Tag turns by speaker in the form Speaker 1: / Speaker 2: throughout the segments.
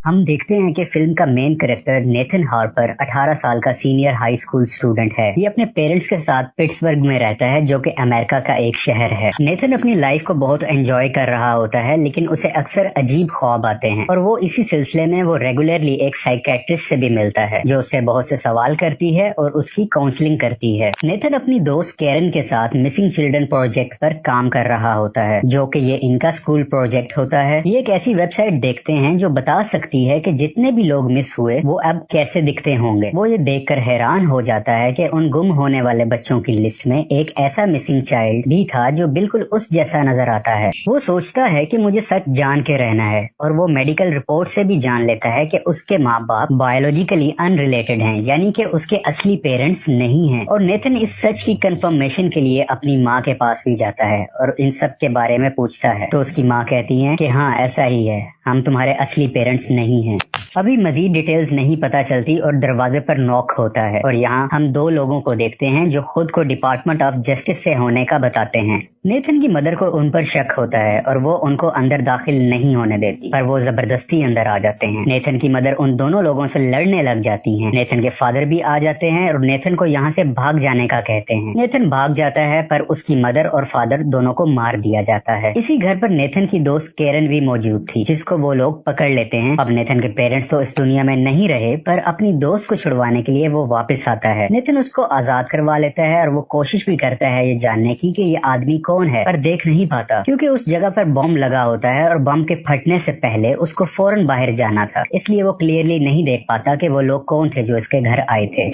Speaker 1: हम देखते हैं कि फिल्म का मेन कैरेक्टर नेथन हार्पर 18 साल का सीनियर हाई स्कूल स्टूडेंट है। ये अपने पेरेंट्स के साथ पिट्सबर्ग में रहता है, जो कि अमेरिका का एक शहर है। नेथन अपनी लाइफ को बहुत एंजॉय कर रहा होता है, लेकिन उसे अक्सर अजीब ख्वाब आते हैं और वो इसी सिलसिले में वो रेगुलरली एक साइकेट्रिस्ट से भी मिलता है, जो उससे बहुत से सवाल करती है और उसकी काउंसलिंग करती है। नेथन अपनी दोस्त कैरन के साथ मिसिंग चिल्ड्रन प्रोजेक्ट पर काम कर रहा होता है, जो कि ये इनका स्कूल प्रोजेक्ट होता है। ये एक ऐसी वेबसाइट देखते हैं जो बता सकती है कि जितने भी लोग मिस हुए वो अब कैसे दिखते होंगे। वो ये देखकर हैरान हो जाता है कि उन गुम होने वाले बच्चों की लिस्ट में एक ऐसा मिसिंग चाइल्ड भी था जो बिल्कुल उस जैसा नजर आता है। वो सोचता है कि मुझे सच जान के रहना है और वो मेडिकल रिपोर्ट से भी जान लेता है कि उसके माँ बाप बायोलॉजिकली अनरिलेटेड हैं, यानी कि उसके असली पेरेंट्स नहीं हैं। और नेथन इस सच की कंफर्मेशन के लिए अपनी माँ के पास भी जाता है और इन सब के बारे में पूछता है, तो उसकी माँ कहती है कि हाँ ऐसा ही है, हम तुम्हारे असली पेरेंट्स नहीं हैं। अभी मजीद डिटेल्स नहीं पता चलती और दरवाजे पर नॉक होता है और यहाँ हम दो लोगों को देखते हैं जो खुद को डिपार्टमेंट ऑफ जस्टिस से होने का बताते हैं। नेथन की मदर को उन पर शक होता है और वो उनको अंदर दाखिल नहीं होने देती, पर वो जबरदस्ती अंदर आ जाते हैं। नेथन की मदर उन दोनों लोगों से लड़ने लग जाती हैं। नेथन के फादर भी आ जाते हैं और नेथन को यहाँ से भाग जाने का कहते हैं। नेथन भाग जाता है, पर उसकी मदर और फादर दोनों को मार दिया जाता है। इसी घर पर नेथन की दोस्त कैरन भी मौजूद थी, जिसको वो लोग पकड़ लेते हैं। अब नेथन के पेरेंट्स तो इस दुनिया में नहीं रहे, पर अपनी दोस्त को छुड़वाने के लिए वो वापस आता है। नेथन उसको आजाद करवा लेता है और वो कोशिश भी करता है ये जानने की कि ये आदमी कौन है, पर देख नहीं पाता क्योंकि उस जगह पर बम लगा होता है और बम के फटने से पहले उसको फौरन बाहर जाना था, इसलिए वो क्लियरली नहीं देख पाता कि वो लोग कौन थे जो इसके घर आए थे।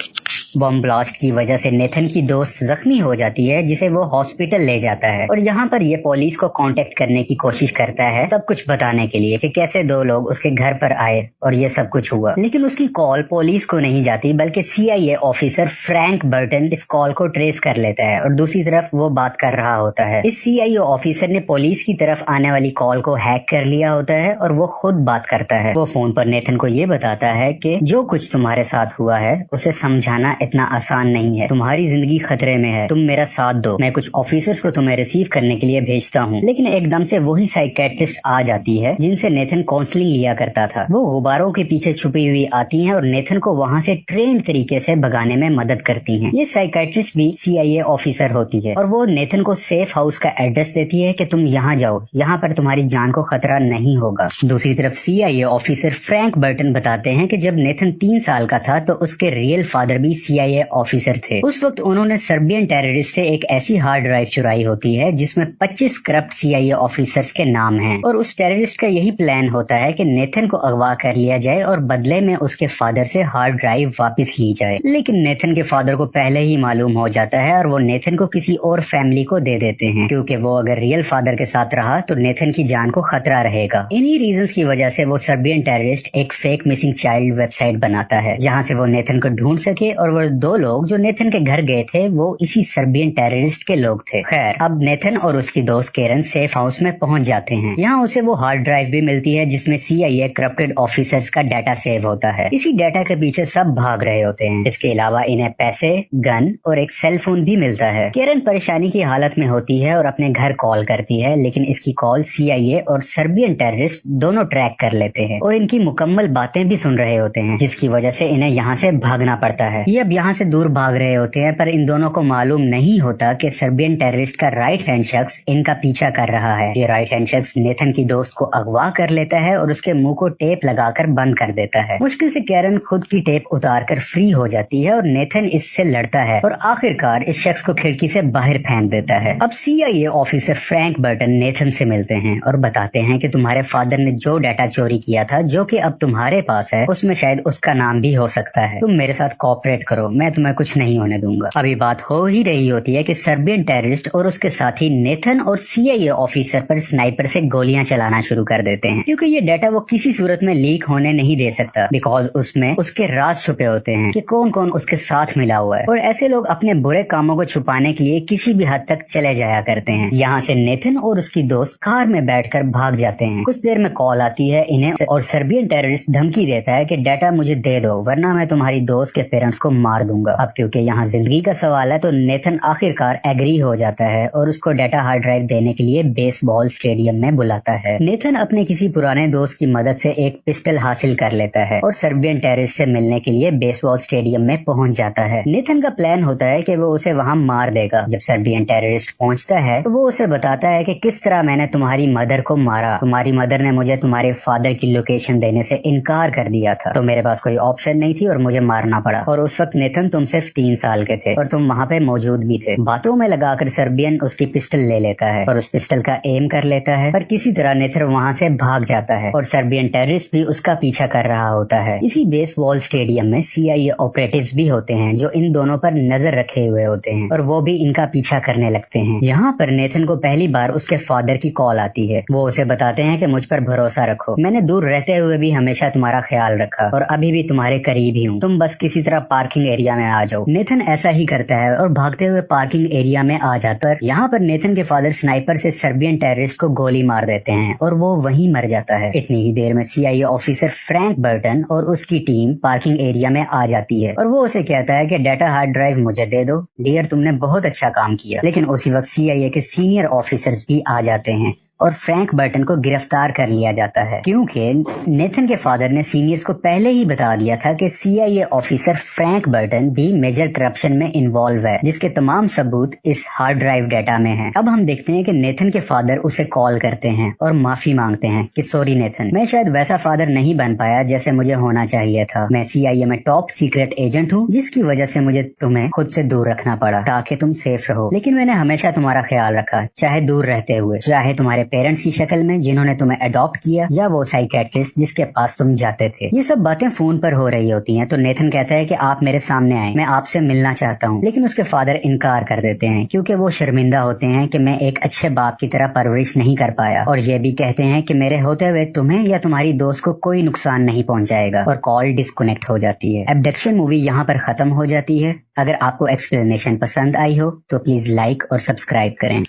Speaker 1: बम ब्लास्ट की वजह से नेथन की दोस्त जख्मी हो जाती है, जिसे वो हॉस्पिटल ले जाता है और यहाँ पर ये पुलिस को कांटेक्ट करने की कोशिश करता है सब कुछ बताने के लिए कि कैसे दो लोग उसके घर पर आए और ये सब कुछ हुआ। लेकिन उसकी कॉल पुलिस को नहीं जाती, बल्कि CIA ऑफिसर फ्रैंक बर्टन इस कॉल को ट्रेस कर लेता है और दूसरी तरफ वो बात कर रहा होता है। इस CIA ऑफिसर ने पुलिस की तरफ आने वाली कॉल को हैक कर लिया होता है और वो खुद बात करता है। वो फोन पर नेथन को ये बताता है कि जो कुछ तुम्हारे साथ हुआ है उसे समझाना इतना आसान नहीं है, तुम्हारी जिंदगी खतरे में है, तुम मेरा साथ दो, मैं कुछ ऑफिसर्स को तुम्हें रिसीव करने के लिए भेजता हूँ। लेकिन एकदम से वही साइकेट्रिस्ट आ जाती है जिनसे नेथन काउंसलिंग लिया करता था। वो गुब्बारों के पीछे छुपी हुई आती हैं और नेथन को वहाँ से ट्रेंड तरीके से भगाने में मदद करती हैं। ये साइकेट्रिस्ट भी CIA ऑफिसर होती है और वो नेथन को सेफ हाउस का एड्रेस देती है कि तुम यहाँ जाओ, यहाँ पर तुम्हारी जान को खतरा नहीं होगा। दूसरी तरफ CIA ऑफिसर फ्रैंक बर्टन बताते हैं कि जब नेथन 3 साल का था तो उसके रियल फादर भी CIA ऑफिसर थे। उस वक्त उन्होंने सर्बियन टेररिस्ट से एक ऐसी हार्ड ड्राइव चुराई होती है जिसमें 25 करप्ट CIA ऑफिसर्स के नाम हैं और उस टेररिस्ट का यही प्लान होता है कि नेथन को अगवा कर लिया जाए और बदले में उसके फादर से हार्ड ड्राइव वापस ली जाए। लेकिन नेथन के फादर को पहले ही मालूम हो जाता है और वो नेथन को किसी और फैमिली को दे देते हैं, क्योंकि वो अगर रियल फादर के साथ रहा तो नेथन की जान को खतरा रहेगा। इन्हीं रीजंस की वजह से वो सर्बियन टेररिस्ट एक फेक मिसिंग चाइल्ड वेबसाइट बनाता है, जहाँ से वो नेथन को ढूंढ सके और वो दो लोग जो नेथन के घर गए थे वो इसी सर्बियन टेररिस्ट के लोग थे। खैर, अब नेथन और उसकी दोस्त कैरन सेफ हाउस में पहुंच जाते हैं। यहाँ उसे वो हार्ड ड्राइव भी मिलती है जिसमें CIA करप्टेड ऑफिसर्स का डाटा सेव होता है। इसी डाटा के पीछे सब भाग रहे होते हैं। इसके अलावा इन्हें पैसे, गन और एक सेल फोन भी मिलता है। कैरन परेशानी की हालत में होती है और अपने घर कॉल करती है, लेकिन इसकी कॉल CIA और सर्बियन टेररिस्ट दोनों ट्रैक कर लेते हैं और इनकी मुकम्मल बातें भी सुन रहे होते हैं, जिसकी वजह से इन्हें यहाँ से भागना पड़ता है। ये अब यहाँ से दूर भाग रहे होते हैं, पर इन दोनों को मालूम नहीं होता कि सर्बियन टेररिस्ट का राइट हैंड शख्स इनका पीछा कर रहा है। ये राइट हैंड शख्स नेथन की दोस्त को अगवा कर लेता है और उसके मुंह को टेप लगाकर बंद कर देता है। मुश्किल से कैरन खुद की टेप उतारकर फ्री हो जाती है और नेथन इससे लड़ता है और आखिरकार इस शख्स को खिड़की से बाहर फेंक देता है। अब CIA officer Frank Burton Nathan से मिलते हैं और बताते हैं कि तुम्हारे फादर ने जो डाटा चोरी किया था, जो कि अब तुम्हारे पास है, उसमें शायद उसका नाम भी हो सकता है। तुम मेरे साथ कोऑपरेट करो, मैं तुम्हें कुछ नहीं होने दूंगा। अभी बात हो ही रही होती है कि सर्बियन टेररिस्ट और उसके साथी नेथन और CIA ऑफिसर पर स्नाइपर से गोलियां चलाना शुरू कर देते हैं, क्योंकि ये डाटा वो किसी सूरत में लीक होने नहीं दे सकता, बिकॉज उसमें उसके राज छुपे होते हैं कि कौन कौन उसके साथ मिला हुआ है और ऐसे लोग अपने बुरे कामों को छुपाने के लिए किसी भी हद तक चले जाया करते हैं। यहाँ से नेथन और उसकी दोस्त कार में बैठकर भाग जाते हैं। कुछ देर में कॉल आती है इन्हें और सर्बियन टेररिस्ट धमकी देता है कि डाटा मुझे दे दो, वरना मैं तुम्हारी दोस्त के पेरेंट्स को मार दूंगा। अब क्योंकि यहाँ जिंदगी का सवाल है तो नेथन आखिरकार एग्री हो जाता है और उसको डाटा हार्ड ड्राइव देने के लिए बेसबॉल स्टेडियम में बुलाता है। नेथन अपने किसी पुराने दोस्त की मदद से एक पिस्टल हासिल कर लेता है और सर्बियन टेररिस्ट से मिलने के लिए बेसबॉल स्टेडियम में पहुंच जाता है। नेथन का प्लान होता है कि वो उसे वहां मार देगा। जब सर्बियन टेररिस्ट पहुंचता है तो वो उसे बताता है कि किस तरह मैंने तुम्हारी मदर को मारा। तुम्हारी मदर ने मुझे तुम्हारे फादर की लोकेशन देने से इनकार कर दिया था, तो मेरे पास कोई ऑप्शन नहीं थी और मुझे मारना पड़ा। और उस वक्त नेथन तुम सिर्फ 3 साल के थे और तुम वहाँ पे मौजूद भी थे। बातों में लगाकर सर्बियन उसकी पिस्टल ले लेता है और उस पिस्टल का एम कर लेता है, पर किसी तरह नेथन वहाँ से भाग जाता है और सर्बियन टेररिस्ट भी उसका पीछा कर रहा होता है। इसी बेसबॉल स्टेडियम में CIA ऑपरेटिव्स भी होते हैं जो इन दोनों पर नजर रखे हुए होते हैं और वो भी इनका पीछा करने लगते हैं। यहाँ पर नेथन को पहली बार उसके फादर की कॉल आती है। वो उसे बताते हैं कि मुझ पर भरोसा रखो, मैंने दूर रहते हुए भी हमेशा तुम्हारा ख्याल रखा और अभी भी तुम्हारे करीब ही हूँ, तुम बस किसी तरह पार्किंग एरिया में आ जाओ। नेथन ऐसा ही करता है और भागते हुए पार्किंग एरिया में आ जाता है। यहाँ पर नेथन के फादर स्नाइपर से सर्बियन टेररिस्ट को गोली मार देते हैं और वो वहीं मर जाता है। इतनी ही देर में CIA ऑफिसर फ्रैंक बर्टन और उसकी टीम पार्किंग एरिया में आ जाती है और वो उसे कहता है कि डाटा हार्ड ड्राइव मुझे दे दो डियर, तुमने बहुत अच्छा काम किया। लेकिन उसी वक्त CIA के सीनियर ऑफिसर्स भी आ जाते हैं और फ्रैंक बर्टन को गिरफ्तार कर लिया जाता है क्योंकि नेथन के फादर ने सीनियर्स को पहले ही बता दिया था कि CIA ऑफिसर फ्रैंक बर्टन भी मेजर करप्शन में इन्वॉल्व है, जिसके तमाम सबूत इस हार्ड ड्राइव डाटा में हैं। अब हम देखते हैं कि नेथन के फादर उसे कॉल करते हैं और माफी मांगते हैं कि सॉरी नेथन, मैं शायद वैसा फादर नहीं बन पाया जैसे मुझे होना चाहिए था। मैं CIA में टॉप सीक्रेट एजेंट हूँ, जिसकी वजह से मुझे तुम्हें खुद से दूर रखना पड़ा ताकि तुम सेफ रहो। लेकिन मैंने हमेशा तुम्हारा ख्याल रखा, चाहे दूर रहते हुए, चाहे तुम्हारे पेरेंट्स की शक्ल में जिन्होंने तुम्हें अडॉप्ट किया या वो साइकियाट्रिस्ट जिसके पास तुम जाते थे। ये सब बातें फोन पर हो रही होती हैं तो नेथन कहता है कि आप मेरे सामने आए, मैं आपसे मिलना चाहता हूँ। लेकिन उसके फादर इनकार कर देते हैं क्योंकि वो शर्मिंदा होते हैं कि मैं एक अच्छे बाप की तरह परवरिश नहीं कर पाया, और ये भी कहते हैं कि मेरे होते हुए तुम्हें या तुम्हारी दोस्त को कोई नुकसान नहीं पहुंचाएगा, और कॉल डिस्कनेक्ट हो जाती है। एब्डक्शन मूवी यहाँ पर खत्म हो जाती है। अगर आपको एक्सप्लेनेशन पसंद आई हो तो प्लीज लाइक और सब्सक्राइब करें।